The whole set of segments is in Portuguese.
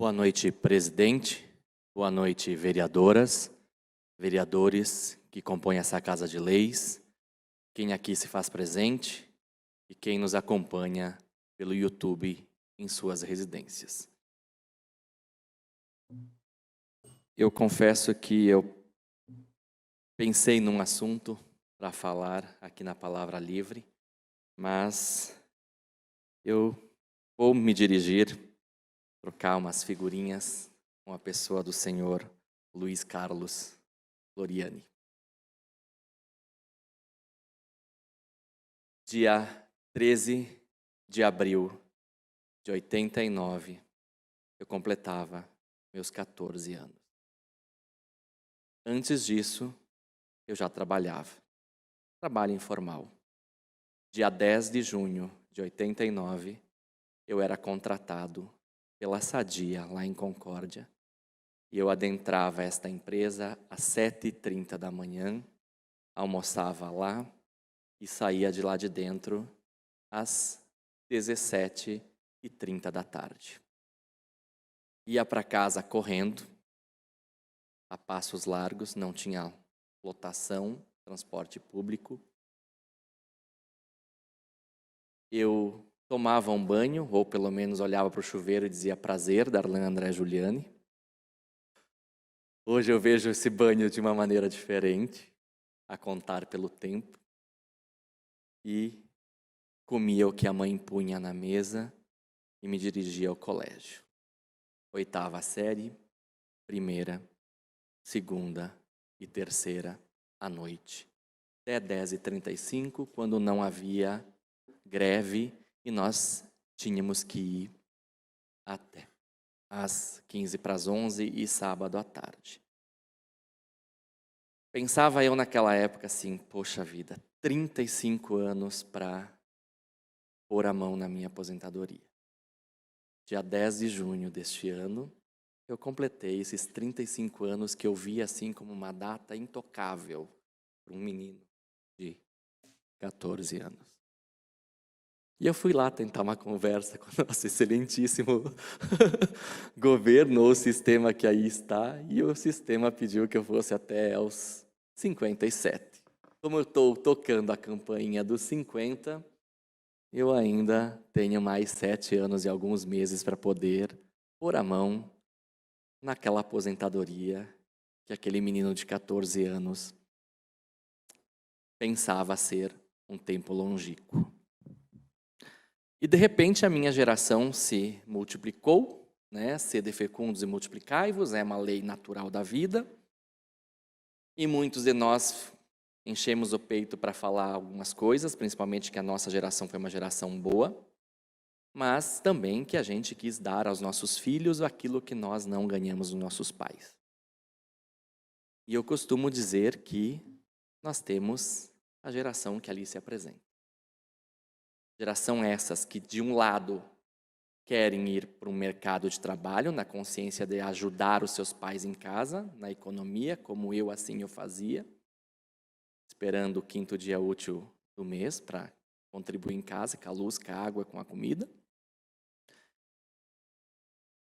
Boa noite, presidente. Boa noite, vereadoras, vereadores que compõem essa Casa de Leis, quem aqui se faz presente e quem nos acompanha pelo YouTube em suas residências. Eu confesso que eu pensei num assunto para falar aqui na Palavra Livre, mas eu vou me dirigir, trocar umas figurinhas com a pessoa do senhor Luiz Carlos Floriani. Dia 13 de abril de 89, eu completava meus 14 anos. Antes disso, eu já trabalhava, trabalho informal. Dia 10 de junho de 89, eu era contratado pela Sadia, lá em Concórdia, e eu adentrava esta empresa às 7h30 da manhã, almoçava lá e saía de lá de dentro às 17h30 da tarde. Ia para casa correndo, a passos largos, não tinha lotação, transporte público. Eu tomava um banho, ou pelo menos olhava para o chuveiro e dizia prazer, Darlan André Giuliani. Hoje eu vejo esse banho de uma maneira diferente, a contar pelo tempo. E comia o que a mãe punha na mesa e me dirigia ao colégio. 8ª série, 1ª, 2ª e 3ª à noite. Até 10h35, quando não havia greve e nós tínhamos que ir até às 11h15 e sábado à tarde. Pensava eu naquela época assim, poxa vida, 35 anos para pôr a mão na minha aposentadoria. Dia 10 de junho deste ano, eu completei esses 35 anos que eu via assim como uma data intocável para um menino de 14 anos. E eu fui lá tentar uma conversa com o nosso excelentíssimo governo, ou sistema que aí está, e o sistema pediu que eu fosse até aos 57. Como eu estou tocando a campainha dos 50, eu ainda tenho mais 7 anos e alguns meses para poder pôr a mão naquela aposentadoria que aquele menino de 14 anos pensava ser um tempo longínquo. E de repente a minha geração se multiplicou, né? Sede fecundos e multiplicai-vos, é uma lei natural da vida. E muitos de nós enchemos o peito para falar algumas coisas, principalmente que a nossa geração foi uma geração boa, mas também que a gente quis dar aos nossos filhos aquilo que nós não ganhamos dos nossos pais. E eu costumo dizer que nós temos a geração que ali se apresenta. Geração essas que, de um lado, querem ir para o mercado de trabalho, na consciência de ajudar os seus pais em casa, na economia, como eu assim eu fazia, esperando o 5º dia útil do mês para contribuir em casa, com a luz, com a água, com a comida.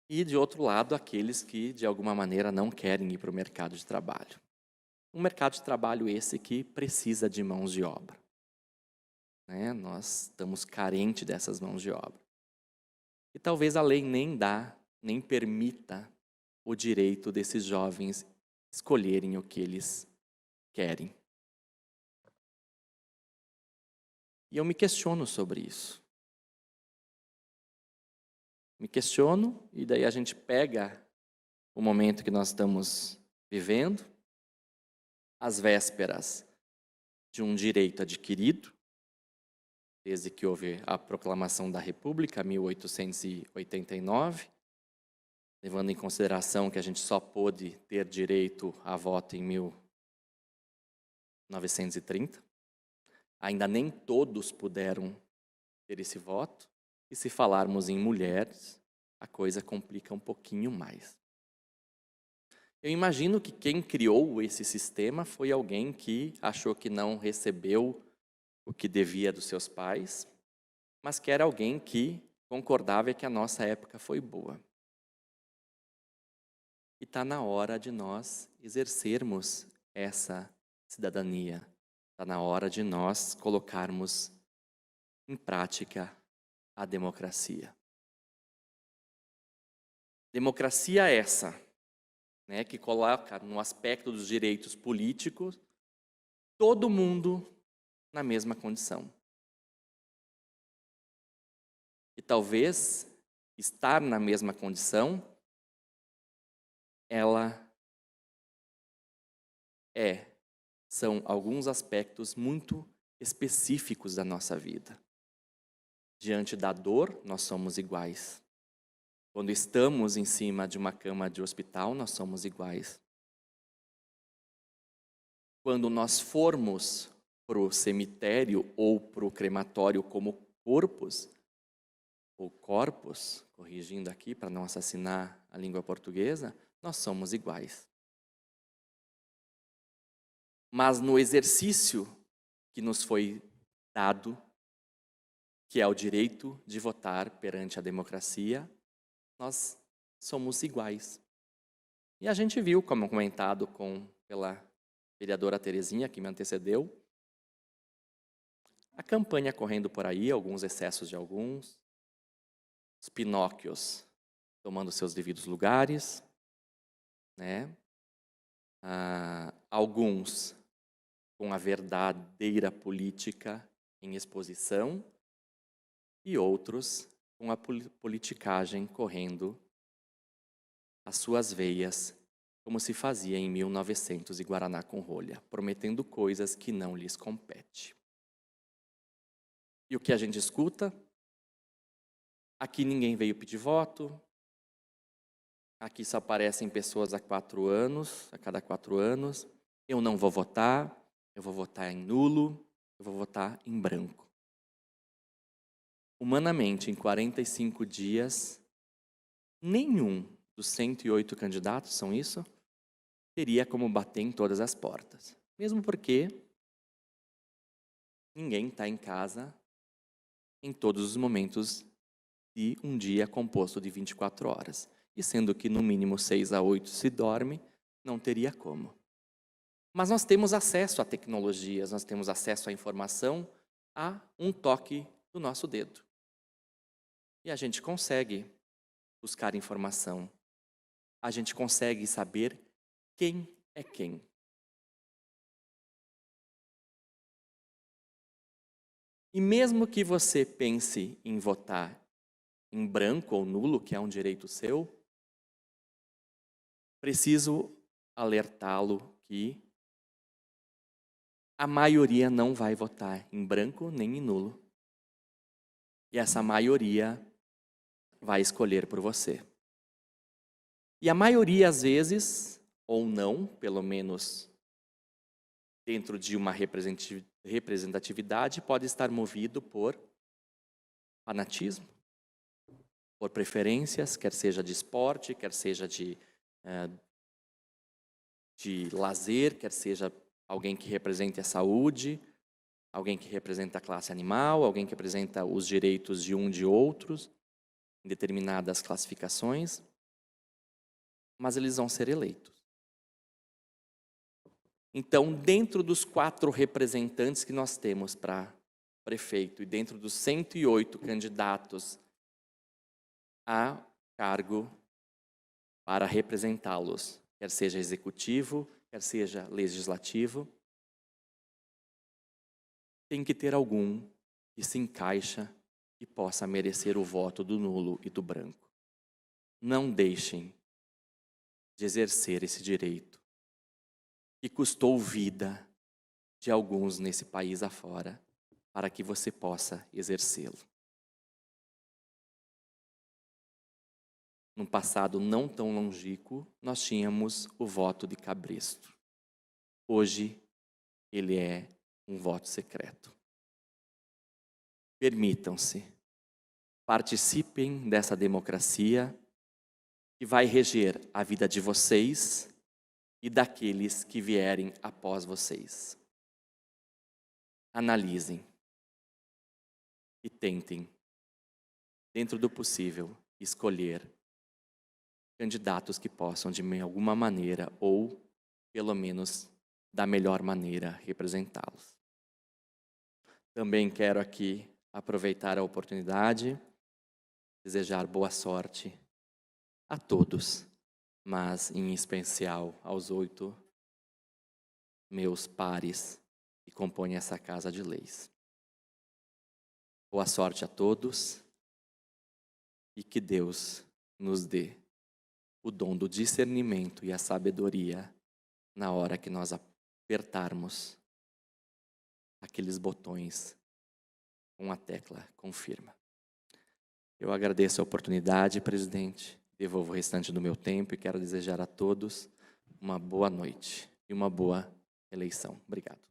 E, de outro lado, aqueles que, de alguma maneira, não querem ir para o mercado de trabalho. Um mercado de trabalho esse que precisa de mãos de obra. Nós estamos carentes dessas mãos de obra. E talvez a lei nem permita o direito desses jovens escolherem o que eles querem. E eu me questiono sobre isso. Me questiono e daí a gente pega o momento que nós estamos vivendo, às vésperas de um direito adquirido, desde que houve a proclamação da República, 1889, levando em consideração que a gente só pôde ter direito a voto em 1930. Ainda nem todos puderam ter esse voto. E se falarmos em mulheres, a coisa complica um pouquinho mais. Eu imagino que quem criou esse sistema foi alguém que achou que não recebeu o que devia dos seus pais, mas que era alguém que concordava que a nossa época foi boa. E está na hora de nós exercermos essa cidadania. Está na hora de nós colocarmos em prática a democracia. Democracia essa, né, que coloca no aspecto dos direitos políticos todo mundo na mesma condição. E talvez estar na mesma condição, são alguns aspectos muito específicos da nossa vida. Diante da dor, nós somos iguais. Quando estamos em cima de uma cama de hospital, nós somos iguais. Quando nós formos para o cemitério ou para o crematório como corpos, ou corpos, corrigindo aqui para não assassinar a língua portuguesa, nós somos iguais. Mas no exercício que nos foi dado, que é o direito de votar perante a democracia, nós somos iguais. E a gente viu, como comentado pela vereadora Terezinha, que me antecedeu, a campanha correndo por aí, alguns excessos de alguns, os Pinóquios tomando seus devidos lugares, né? Alguns com a verdadeira política em exposição e outros com a politicagem correndo as suas veias, como se fazia em 1900 em Guaraná com rolha, prometendo coisas que não lhes competem. E o que a gente escuta? Aqui ninguém veio pedir voto, aqui só aparecem pessoas a cada 4 anos, eu não vou votar, eu vou votar em nulo, eu vou votar em branco. Humanamente, em 45 dias, nenhum dos 108 candidatos, são isso, teria como bater em todas as portas. Mesmo porque ninguém está em casa em todos os momentos de um dia composto de 24 horas. E sendo que no mínimo 6 a 8 se dorme, não teria como. Mas nós temos acesso a tecnologias, nós temos acesso à informação a um toque do nosso dedo. E a gente consegue buscar informação. A gente consegue saber quem é quem. E mesmo que você pense em votar em branco ou nulo, que é um direito seu, preciso alertá-lo que a maioria não vai votar em branco nem em nulo. E essa maioria vai escolher por você. E a maioria, às vezes, ou não, pelo menos dentro de uma representatividade, pode estar movido por fanatismo, por preferências, quer seja de esporte, quer seja de lazer, quer seja alguém que represente a saúde, alguém que representa a classe animal, alguém que representa os direitos de outros, em determinadas classificações, mas eles vão ser eleitos. Então, dentro dos 4 representantes que nós temos para prefeito e dentro dos 108 candidatos a cargo para representá-los, quer seja executivo, quer seja legislativo, tem que ter algum que se encaixa e possa merecer o voto do nulo e do branco. Não deixem de exercer esse direito, que custou vida de alguns nesse país afora, para que você possa exercê-lo. No passado não tão longínquo, nós tínhamos o voto de cabresto. Hoje, ele é um voto secreto. Permitam-se, participem dessa democracia que vai reger a vida de vocês e daqueles que vierem após vocês. Analisem e tentem, dentro do possível, escolher candidatos que possam, de alguma maneira, ou pelo menos da melhor maneira, representá-los. Também quero aqui aproveitar a oportunidade, desejar boa sorte a todos, mas em especial aos 8 meus pares que compõem essa Casa de Leis. Boa sorte a todos e que Deus nos dê o dom do discernimento e a sabedoria na hora que nós apertarmos aqueles botões com a tecla confirma. Eu agradeço a oportunidade, presidente, devolvo o restante do meu tempo e quero desejar a todos uma boa noite e uma boa eleição. Obrigado.